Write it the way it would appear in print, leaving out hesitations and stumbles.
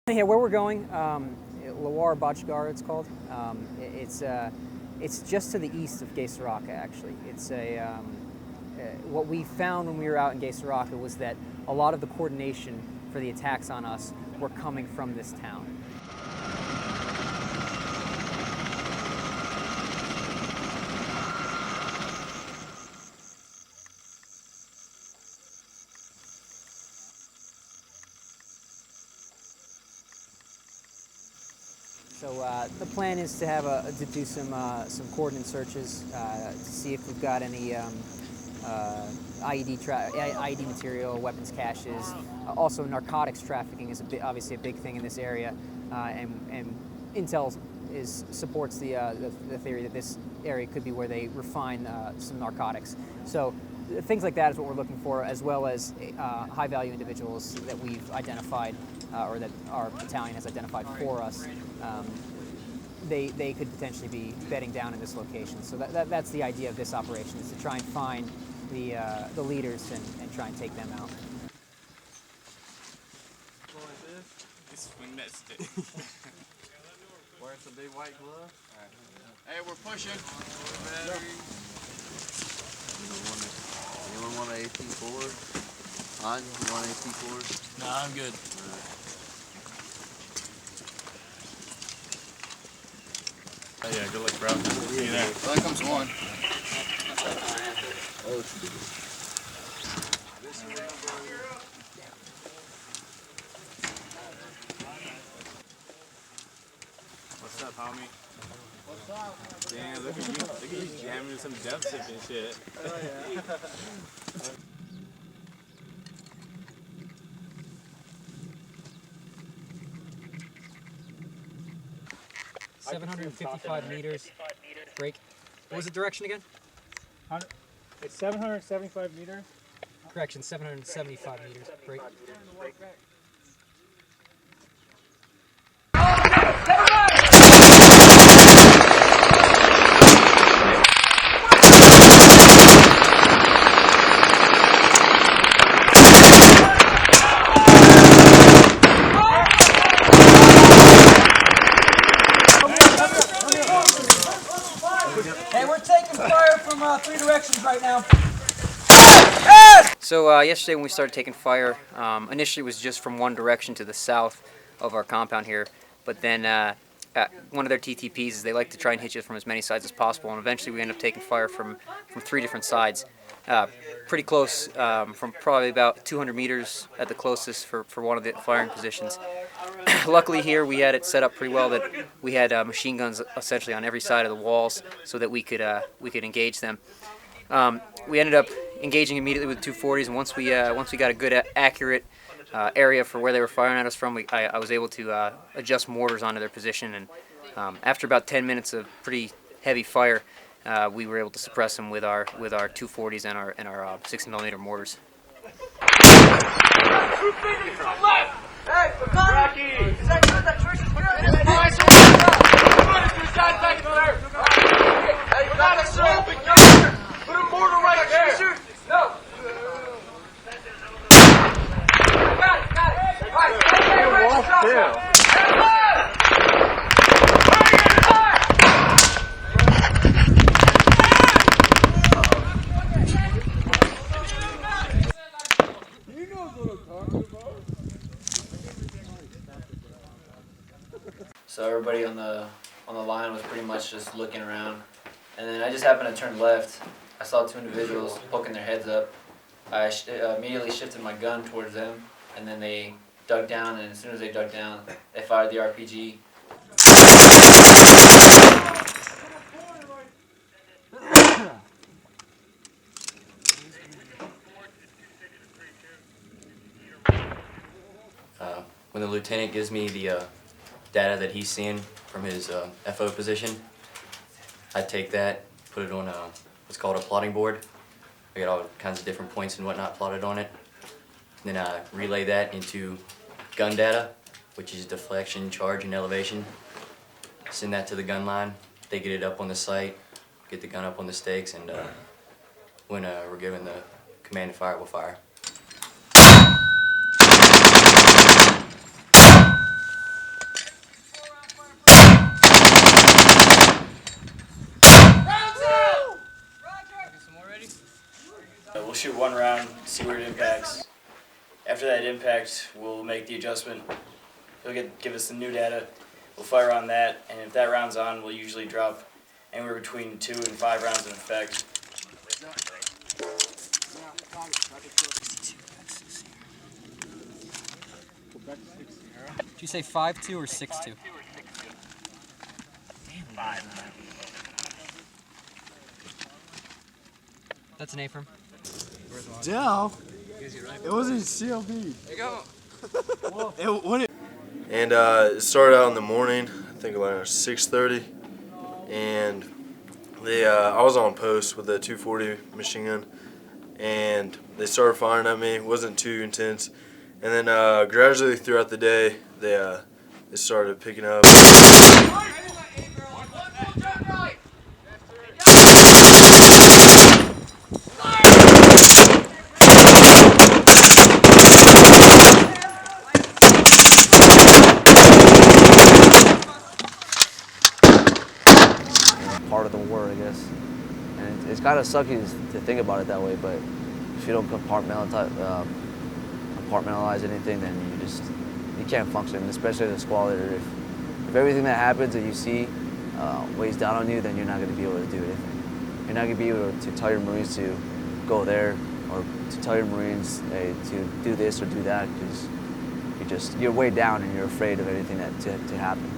Yeah, where we're going, LWAR Bajigar, it's called. It's just to the east of Gaisaraka, actually. It's what we found when we were out in Gaisaraka was that a lot of the coordination for the attacks on us were coming from this town. So the plan is to have to do some coordinate searches to see if we've got any IED material, weapons caches. Also, narcotics trafficking is obviously a big thing in this area, and intel supports the theory that this area could be where they refine some narcotics. So things like that is what we're looking for, as well as high-value individuals that we've identified, or that our battalion has identified for us. They could potentially be bedding down in this location. So that's the idea of this operation, is to try and find the leaders and try and take them out. Wearing some big white gloves. Hey, we're pushing. Anyone want an AP4? On, you want an AP4? No, I'm good. Oh yeah, good luck, bro. See you there. Well, there comes one. Oh, What's up, homie? What's up? Damn, look at you. Look at you jamming some depth sick and shit. Oh yeah. 755 meters. Break. What was the direction again? It's 775 meters. Correction, 775 meters. Break. Hey, we're taking fire from 3 directions right now. So yesterday when we started taking fire, initially it was just from one direction to the south of our compound here, but then one of their TTPs is they like to try and hit you from as many sides as possible, and eventually we end up taking fire from 3 different sides. Pretty close, from probably about 200 meters at the closest for one of the firing positions. Luckily here we had it set up pretty well that we had machine guns essentially on every side of the walls so that we could engage them. We ended up engaging immediately with 240s, and once we got a good accurate area for where they were firing at us from, I was able to adjust mortars onto their position, and after about 10 minutes of pretty heavy fire, we were able to suppress them with our 240s and our 6mm mortars. Hey, Kajaki! Is that good? That church is good? Hey, you got us open, put a mortar right there! No! Got it! So everybody on the line was pretty much just looking around, and then I just happened to turn left. I saw 2 individuals poking their heads up. I immediately shifted my gun towards them, and then they dug down, and as soon as they dug down, they fired the RPG. When the lieutenant gives me the data that he's seeing from his FO position, I take that, put it on what's called a plotting board. I got all kinds of different points and whatnot plotted on it. And then I relay that into gun data, which is deflection, charge, and elevation. Send that to the gun line. They get it up on the site, get the gun up on the stakes, and when we're given the command to fire, we'll fire. see where it impacts. After that impact, we'll make the adjustment. He'll give us the new data. We'll fire on that, and if that round's on, we'll usually drop anywhere between 2 and 5 rounds in effect. Did you say 5.2 or 6.2? That's an A-firm. Dell? It wasn't CLB. There you go. And it started out in the morning, I think around 6:30, and I was on post with a 240 machine gun, and they started firing at me. It wasn't too intense, and then gradually throughout the day, they started picking up. Part of the war, I guess. And it's kind of sucky to think about it that way, but if you don't compartmentalize anything, then you can't function, especially as a squad leader. If everything that happens that you see weighs down on you, then you're not going to be able to do anything. You're not going to be able to tell your Marines to go there, or to tell your Marines, hey, to do this or do that, because you're weighed down and you're afraid of anything to happen.